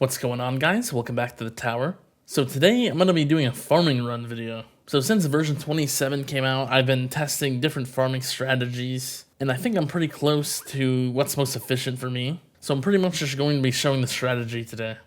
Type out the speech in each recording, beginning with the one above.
What's going on, guys? Welcome back to the tower. So today I'm going to be doing a farming run video. So since version 27 came out, I've been testing different farming strategies, and I think I'm pretty close to what's most efficient for me. So I'm pretty much just going to be showing the strategy today.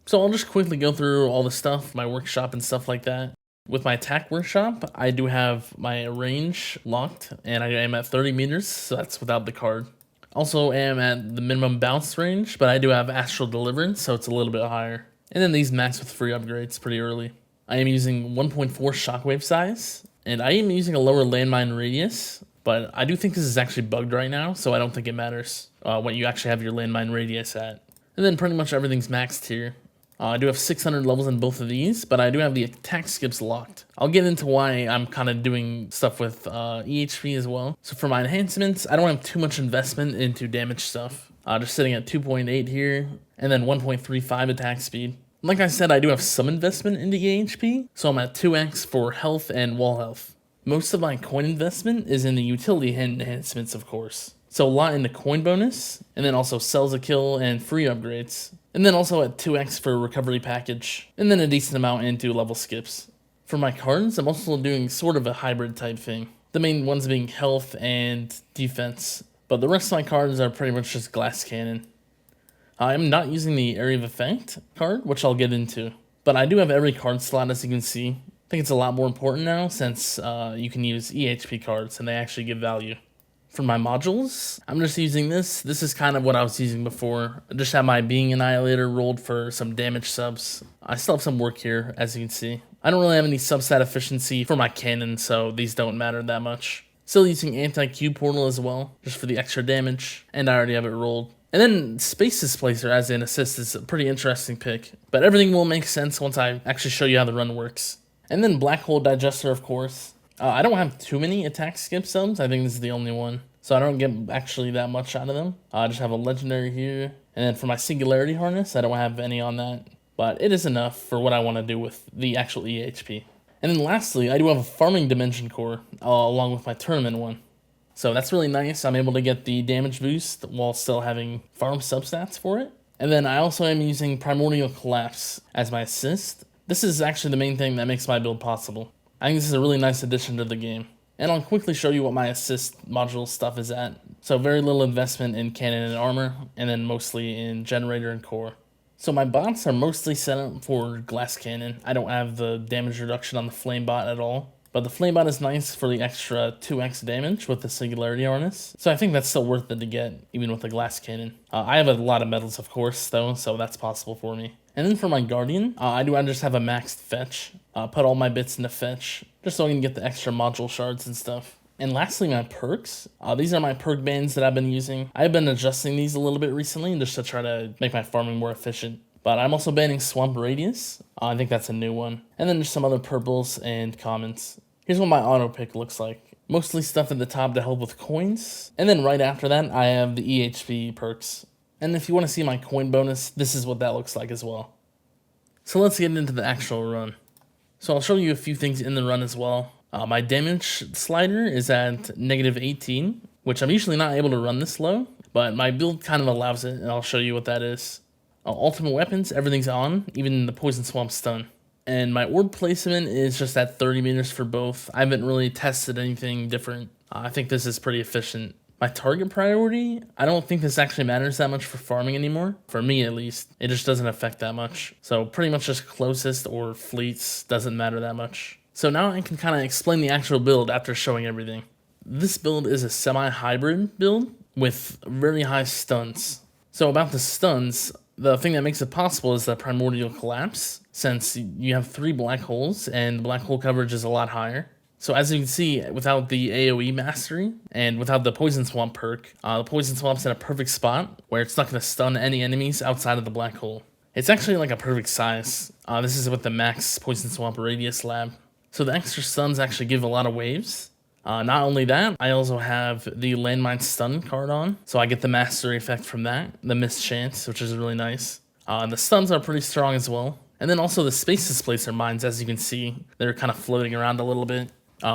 So I'll just quickly go through all the stuff, my workshop and stuff like that. With my attack workshop, I do have my range locked, and I am at 30 meters, so that's without the card. Also am at the minimum bounce range, but I do have Astral Deliverance, so it's a little bit higher. And then these max with free upgrades pretty early. I am using 1.4 shockwave size, and I am using a lower landmine radius, but I do think this is actually bugged right now, so I don't think it matters what you actually have your landmine radius at. And then pretty much everything's maxed here. I do have 600 levels in both of these, but I do have the attack skips locked. I'll get into why I'm kind of doing stuff with EHP as well. So for my enhancements, I don't have too much investment into damage stuff. Just sitting at 2.8 here, and then 1.35 attack speed. Like I said, I do have some investment into EHP, so I'm at 2x for health and wall health. Most of my coin investment is in the utility enhancements, of course. So a lot in the coin bonus, and then also cells a kill and free upgrades. And then also at 2x for recovery package, and then a decent amount into level skips. For my cards, I'm also doing sort of a hybrid type thing. The main ones being health and defense, but the rest of my cards are pretty much just glass cannon. I'm not using the area of effect card, which I'll get into, but I do have every card slot, as you can see. I think it's a lot more important now since you can use EHP cards and they actually give value. For my modules, I'm just using this. This is kind of what I was using before. I just have my Being Annihilator rolled for some damage subs. I still have some work here, as you can see. I don't really have any substat efficiency for my cannon, so these don't matter that much. Still using Anti-Q Portal as well, just for the extra damage, and I already have it rolled. And then Space Displacer as an assist is a pretty interesting pick, but everything will make sense once I actually show you how the run works. And then Black Hole Digester, of course. I don't have too many attack skip subs. I think this is the only one. So I don't get actually that much out of them. I just have a legendary here. And then for my Singularity Harness, I don't have any on that. But it is enough for what I want to do with the actual EHP. And then lastly, I do have a Farming Dimension Core along with my Tournament one. So that's really nice. I'm able to get the damage boost while still having farm substats for it. And then I also am using Primordial Collapse as my assist. This is actually the main thing that makes my build possible. I think this is a really nice addition to the game. And I'll quickly show you what my assist module stuff is at. So very little investment in cannon and armor, and then mostly in generator and core. So my bots are mostly set up for glass cannon. I don't have the damage reduction on the flame bot at all. But the flame bot is nice for the extra 2x damage with the Singularity Harness. So I think that's still worth it to get, even with the glass cannon. I have a lot of medals, of course, though, so that's possible for me. And then for my Guardian, I just have a maxed fetch. Put all my bits into fetch, just so I can get the extra module shards and stuff. And lastly, my perks. These are my perk bands that I've been using. I've been adjusting these a little bit recently just to try to make my farming more efficient. But I'm also banning Swamp Radius. I think that's a new one. And then just some other purples and commons. Here's what my auto pick looks like. Mostly stuff at the top to help with coins. And then right after that, I have the EHP perks. And if you want to see my coin bonus, this is what that looks like as well. So let's get into the actual run. So I'll show you a few things in the run as well. My damage slider is at -18, which I'm usually not able to run this low, but my build kind of allows it, and I'll show you what that is. Ultimate weapons, everything's on, even the Poison Swamp stun. And my orb placement is just at 30 meters for both. I haven't really tested anything different. I think this is pretty efficient. My target priority, I don't think this actually matters that much for farming anymore. For me, at least. It just doesn't affect that much. So pretty much just closest or fleets doesn't matter that much. So now I can kind of explain the actual build after showing everything. This build is a semi-hybrid build with very high stuns. So about the stuns, the thing that makes it possible is the Primordial Collapse, since you have 3 black holes and black hole coverage is a lot higher. So as you can see, without the AoE mastery and without the Poison Swamp perk, the Poison Swamp's in a perfect spot where it's not going to stun any enemies outside of the black hole. It's actually like a perfect size. This is with the max Poison Swamp radius lab. So the extra stuns actually give a lot of waves. Not only that, I also have the Landmine Stun card on, so I get the mastery effect from that, the Missed Chance, which is really nice. The stuns are pretty strong as well. And then also the Space Displacer mines, as you can see, they're kind of floating around a little bit.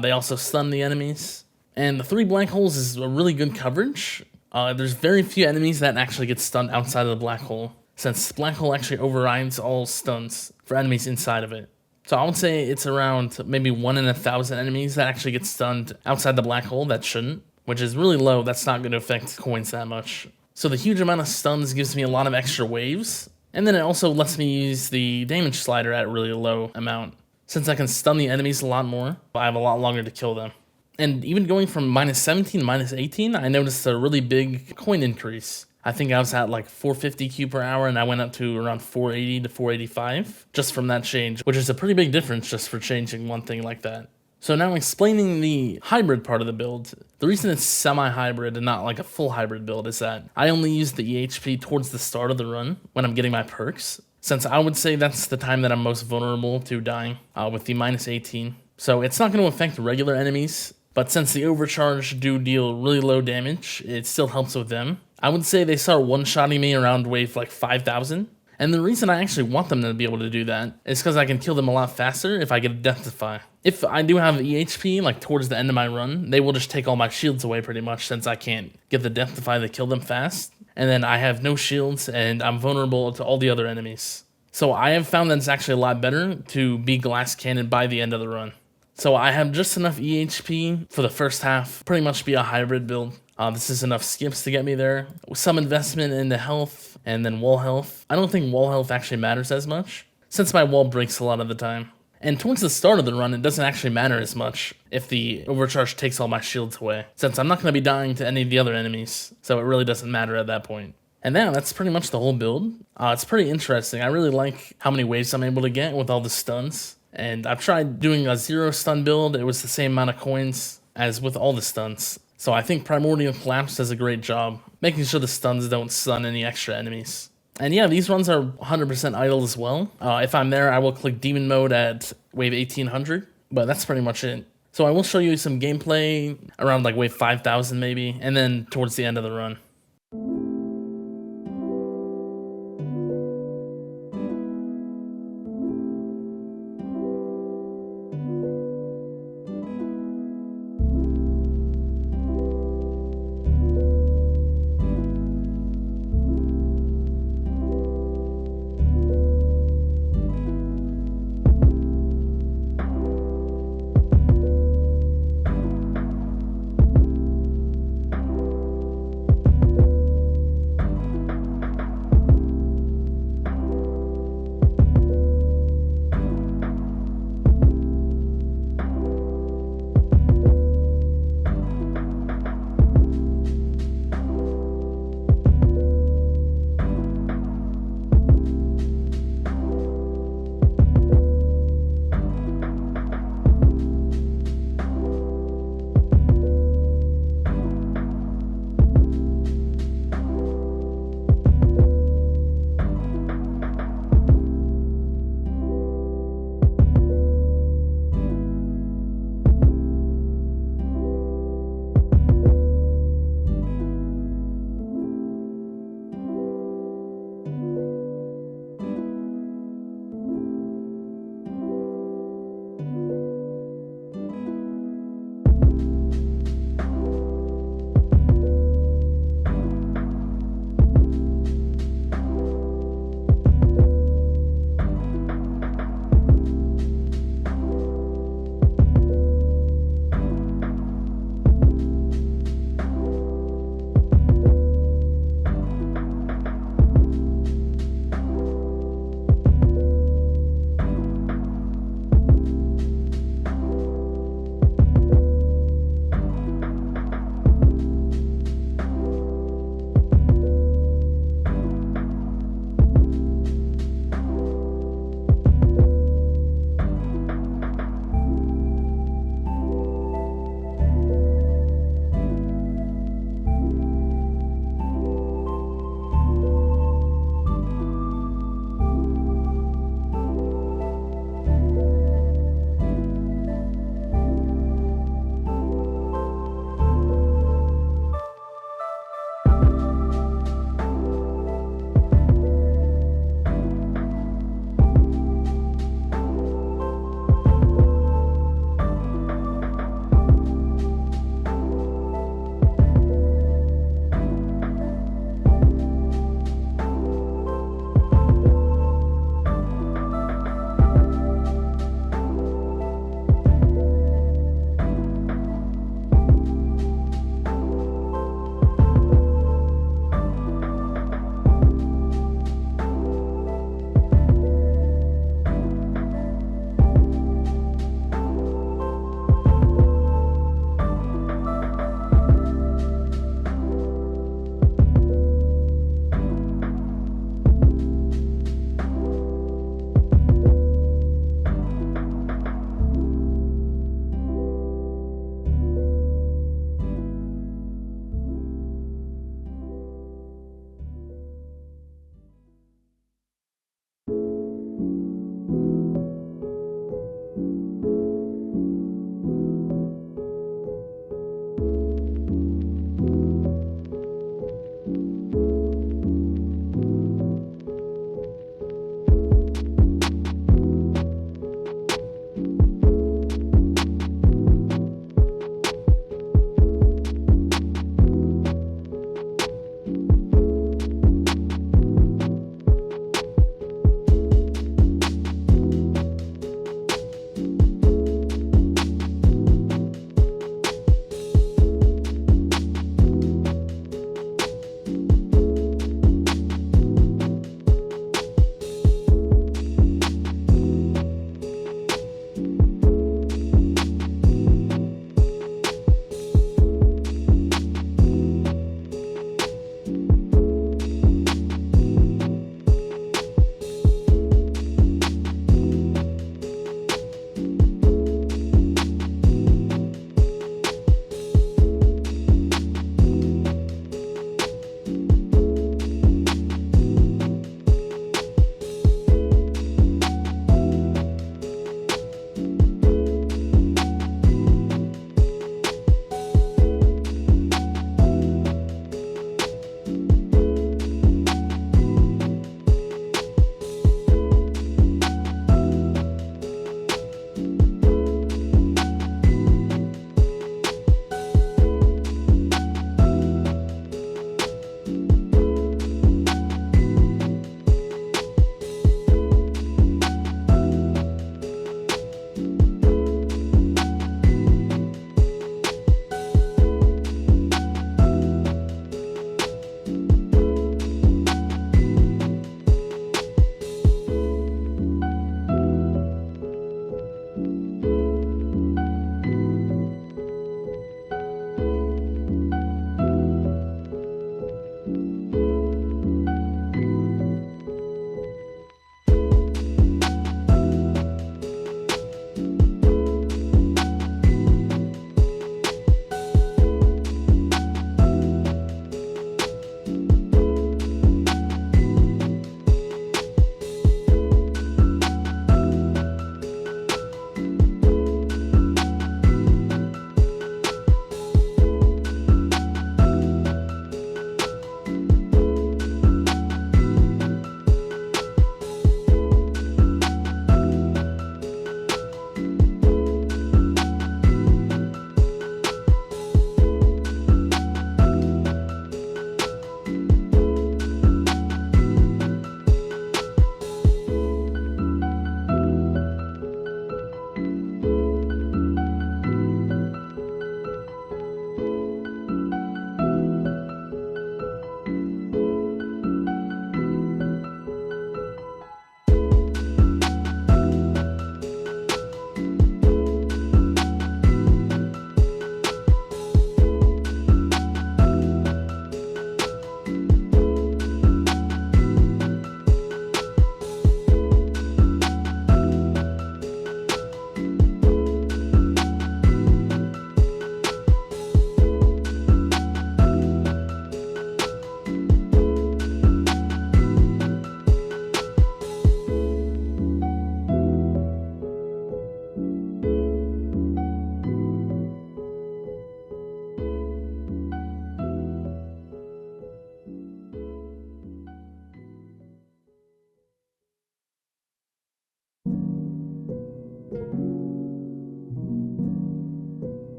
They also stun the enemies. And the 3 black holes is a really good coverage. There's very few enemies that actually get stunned outside of the black hole. since black hole actually overrides all stuns for enemies inside of it. So I would say it's around maybe 1 in 1,000 enemies that actually get stunned outside the black hole that shouldn't, which is really low. That's not going to affect coins that much. So the huge amount of stuns gives me a lot of extra waves, and then it also lets me use the damage slider at a really low amount. Since I can stun the enemies a lot more, I have a lot longer to kill them. And even going from -17 to -18, I noticed a really big coin increase. I think I was at like 450 Q per hour, and I went up to around 480 to 485 just from that change, which is a pretty big difference just for changing one thing like that. So now explaining the hybrid part of the build, the reason it's semi-hybrid and not like a full hybrid build is that I only use the EHP towards the start of the run when I'm getting my perks, since I would say that's the time that I'm most vulnerable to dying with the -18. So it's not going to affect regular enemies, but since the overcharge do deal really low damage, it still helps with them. I would say they start one-shotting me around wave like 5,000. And the reason I actually want them to be able to do that is because I can kill them a lot faster if I get a Deathify. If I do have EHP, like towards the end of my run, they will just take all my shields away pretty much since I can't get the Deathify to kill them fast. And then I have no shields and I'm vulnerable to all the other enemies. So I have found that it's actually a lot better to be Glass Cannon by the end of the run. So I have just enough EHP for the first half, pretty much be a hybrid build. This is enough skips to get me there. Some investment into health and then wall health. I don't think wall health actually matters as much, since my wall breaks a lot of the time. And towards the start of the run, it doesn't actually matter as much if the overcharge takes all my shields away, since I'm not going to be dying to any of the other enemies, so it really doesn't matter at that point. And now that's pretty much the whole build. It's pretty interesting. I really like how many waves I'm able to get with all the stuns. And I've tried doing a 0 stun build. It was the same amount of coins as with all the stuns. So I think Primordial Collapse does a great job, making sure the stuns don't stun any extra enemies. And yeah, these runs are 100% idle as well. If I'm there, I will click Demon Mode at wave 1800, but that's pretty much it. So I will show you some gameplay around like wave 5000 maybe, and then towards the end of the run.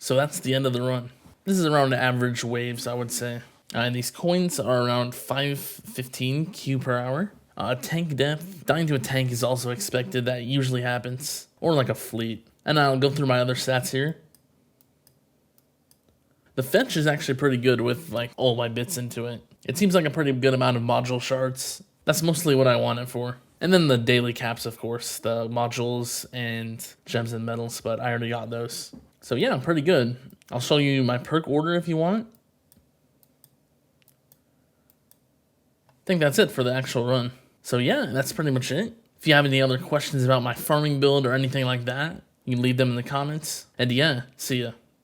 So that's the end of the run. This is around average waves, I would say. And these coins are around 515 Q per hour. Tank depth. Dying to a tank is also expected. That usually happens. Or like a fleet. And I'll go through my other stats here. The fetch is actually pretty good with like all my bits into it. It seems like a pretty good amount of module shards. That's mostly what I want it for. And then the daily caps, of course. The modules and gems and metals, but I already got those. So yeah, pretty good. I'll show you my perk order if you want. I think that's it for the actual run. So yeah, that's pretty much it. If you have any other questions about my farming build or anything like that, you can leave them in the comments. And yeah, see ya.